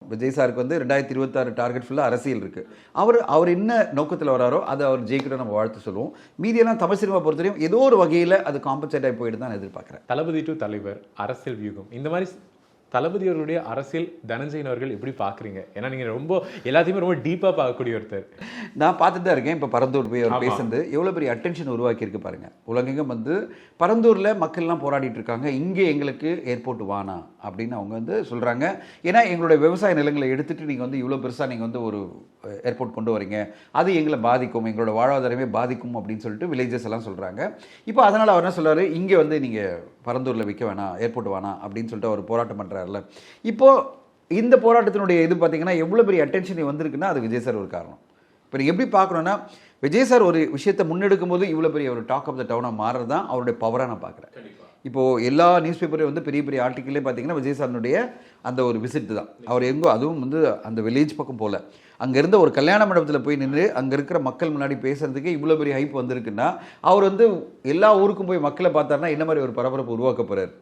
விஜய் சாருக்கு வந்து 2026 டார்கெட் ஃபுல்லாக அரசியல் இருக்குது. அவர் என்ன நோக்கத்தில் வராரோ அதை அவர் ஜெயிக்கிற நம்ம வாழ்த்து சொல்லுவோம். மீதியெல்லாம் தமிழ் சினிமா பொறுத்தவரையும் ஏதோ ஒரு வகையில் அது காம்பன்சேட் ஆகி போயிட்டு தான் நான் எதிர்பார்க்குறேன். தளபதி டு தலைவர் அரசியல் வியூகம் இந்த மாதிரி தளபதி அவர்களுடைய அரசியல் தனஞ்சயன் அவர்கள் எப்படி பார்க்குறீங்க? ஏன்னா நீங்கள் ரொம்ப எல்லாத்தையுமே ரொம்ப டீப்பாக பார்க்கக்கூடிய ஒருத்தர். நான் பார்த்துட்டு தான் இருக்கேன். இப்போ பரந்தூர் போய் அவர் பேசுறது எவ்வளோ பெரிய அட்டென்ஷன் உருவாக்கியிருக்கு பாருங்கள். உலகெங்கும் வந்து பரந்தூரில் மக்கள்லாம் போராடிட்டு இருக்காங்க, இங்கே எங்களுக்கு ஏர்போர்ட் வானா அப்படின்னு அவங்க வந்து சொல்கிறாங்க. ஏன்னா எங்களுடைய விவசாய நிலங்களை எடுத்துகிட்டு நீங்கள் வந்து இவ்வளோ பெருசாக நீங்கள் வந்து ஒரு ஏர்போர்ட் கொண்டு வரீங்க, அது எங்களை பாதிக்கும், எங்களோட வாழ்வாதாரமே பாதிக்கும் அப்படின்னு சொல்லிட்டு வில்லேஜஸ் எல்லாம் சொல்கிறாங்க. இப்போ அதனால் அவர் என்ன சொல்கிறாரு, இங்கே வந்து நீங்கள் பரந்தூரில் விற்க வேணாம், ஏர்போர்ட் வேணாம் அப்படின்னு சொல்லிட்டு அவர் போராட்டம் பண்ணுறாருல. இப்போது இந்த போராட்டத்தினுடைய இது பார்த்தீங்கன்னா எவ்வளோ பெரிய அட்டென்ஷன் வந்திருக்குன்னா அது விஜய் சார் ஒரு காரணம். இப்போ நீங்கள் எப்படி பார்க்கணுன்னா விஜய் சார் ஒரு விஷயத்தை முன்னெடுக்கும் போது இவ்வளோ பெரிய ஒரு டாக் ஆஃப் த டவுனாக மாறுறது தான் அவருடைய பவராக நான் பார்க்குறேன். இப்போது எல்லா நியூஸ் பேப்பரையும் வந்து பெரிய பெரிய ஆர்டிக்கிளே பார்த்தீங்கன்னா விஜய் சாரினுடைய அந்த ஒரு விசிட் தான். அவர் எங்கோ அதுவும் வந்து அந்த வில்லேஜ் பக்கம் போகல, அங்கே இருந்த ஒரு கல்யாண மண்டபத்தில் போய் நின்று அங்கே இருக்கிற மக்கள் முன்னாடி பேசுறதுக்கே இவ்வளோ பெரிய ஹைப் வந்திருக்குன்னா அவர் வந்து எல்லா ஊருக்கும் போய் மக்களை பார்த்தாருன்னா என்ன மாதிரி ஒரு பரபரப்பு உருவாக்க போகிறார்.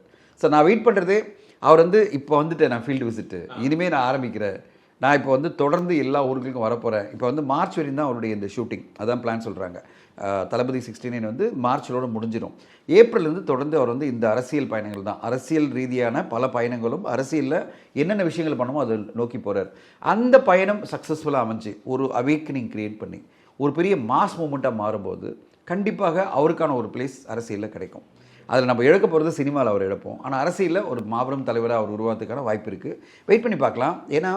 ஸோ நான் வெயிட் பண்ணுறதே அவர் வந்து இப்போ வந்துட்டேன், நான் ஃபீல்டு விசிட்டு இனிமேல் நான் ஆரம்பிக்கிறேன், நான் இப்போ வந்து தொடர்ந்து எல்லா ஊருக்கும் வரப்போகிறேன். இப்போ வந்து மார்ச் வரையும் தான் அவருடைய இந்த ஷூட்டிங், அதான் பிளான் சொல்கிறாங்க. தளபதி 69 வந்து மார்ச்சோடு முடிஞ்சிடும். ஏப்ரல்லேருந்து தொடர்ந்து அவர் வந்து இந்த அரசியல் பயணங்கள் தான், அரசியல் ரீதியான பல பயணங்களும் அவரசியலில் என்னென்ன விஷயங்கள் பண்ணுமோ அதை நோக்கி போகிறார். அந்த பயணம் சக்ஸஸ்ஃபுல்லாக அமைஞ்சு ஒரு அவேக்கனிங் க்ரியேட் பண்ணி ஒரு பெரிய மாஸ் மூமெண்ட்டாக மாறும்போது கண்டிப்பாக அவருக்கான ஒரு பிளேஸ் அரசியலில் கிடைக்கும். அதில் நம்ம இழக்க போகிறது சினிமாவில் அவர் இழப்போம், ஆனால் அரசியலில் ஒரு மாபெரும் தலைவராக அவர் உருவாகிறதுக்கான வாய்ப்பு இருக்குது. வெயிட் பண்ணி பார்க்கலாம். ஏன்னா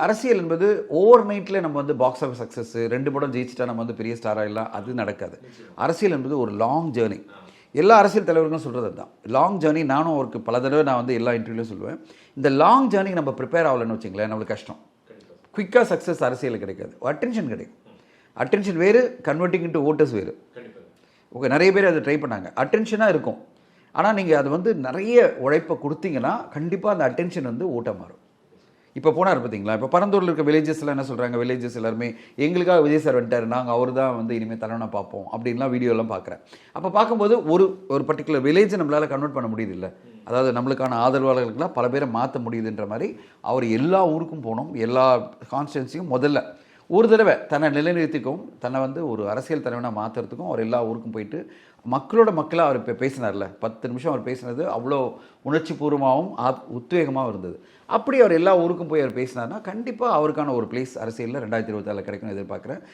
அரசியல் என்பது ஓவர் நைட்டில் நம்ம வந்து பாக்ஸ் ஆஃபீஸ் சக்ஸஸ் 2 படம் ஜெயிச்சிட்டா நம்ம வந்து பெரிய ஸ்டாராக இல்லை, அது நடக்காது. அரசியல் என்பது ஒரு லாங் ஜேர்னி. எல்லா அரசியல் தலைவர்களும் சொல்கிறது தான் லாங் ஜேர்னி. நானும் அவருக்கு பல தடவை நான் வந்து எல்லா இன்டர்வியூலையும் சொல்லுவேன், இந்த லாங் ஜேர்னிக்கு நம்ம ப்ரிப்பேர் ஆகலைன்னு வச்சுங்களேன் நம்மளுக்கு கஷ்டம். குயிக்காக சக்ஸஸ் அரசியல் கிடைக்காது, அட்டென்ஷன் கிடைக்கும். அட்டென்ஷன் வேறு, கன்வெர்ட்டிங் இன்டு ஓட்டர்ஸ் வேறு. ஓகே, நிறைய பேர் அதை ட்ரை பண்ணாங்க. அட்டென்ஷனாக இருக்கும், ஆனால் நீங்கள் அது வந்து நிறைய உழைப்பை கொடுத்தீங்கன்னா கண்டிப்பாக அந்த அட்டென்ஷன் வந்து ஓட்டாக மாறும். இப்போ போனார் பார்த்தீங்களா, இப்போ பரந்தூரில் இருக்க வில்லேஜஸ்லாம் என்ன சொல்கிறாங்க, வில்லேஜஸ் எல்லாருமே எங்களுக்காக விஜய் சார் வந்துட்டார், நாங்கள் அவர் தான் வந்து இனிமேல் தலைவனாக பார்ப்போம் அப்படின்லாம் வீடியோலாம் பார்க்குறேன். அப்போ பார்க்கும்போது ஒரு பர்டிகுலர் வில்லேஜை நம்மளால் கன்வெர்ட் பண்ண முடியுது இல்லை, அதாவது நம்மளுக்கான ஆதரவாளர்களுக்கெல்லாம் பல பேரை மாற்ற முடியுதுன்ற மாதிரி அவர் எல்லா ஊருக்கும் போகணும், எல்லா கான்ஸ்டிடன்சியும் முதல்ல ஒரு தடவை தன்னை நிலைநிறுத்திக்கும், தன்னை வந்து ஒரு அரசியல் தலைவனாக மாற்றுறதுக்கும் அவர் எல்லா ஊருக்கும் போயிட்டு மக்களோட மக்களாக அவர் இப்போ பேசினார்ல 10 நிமிஷம் அவர் பேசினது அவ்வளோ உணர்ச்சி பூர்வமாகவும் உத்வேகமாகவும் இருந்தது. அப்படி அவர் எல்லா ஊருக்கும் போய் அவர் பேசினார்னா கண்டிப்பாக அவருக்கான ஒரு பிளேஸ் அரசியலில் 2026 கிடைக்கும்னு எதிர்பார்க்குறேன்.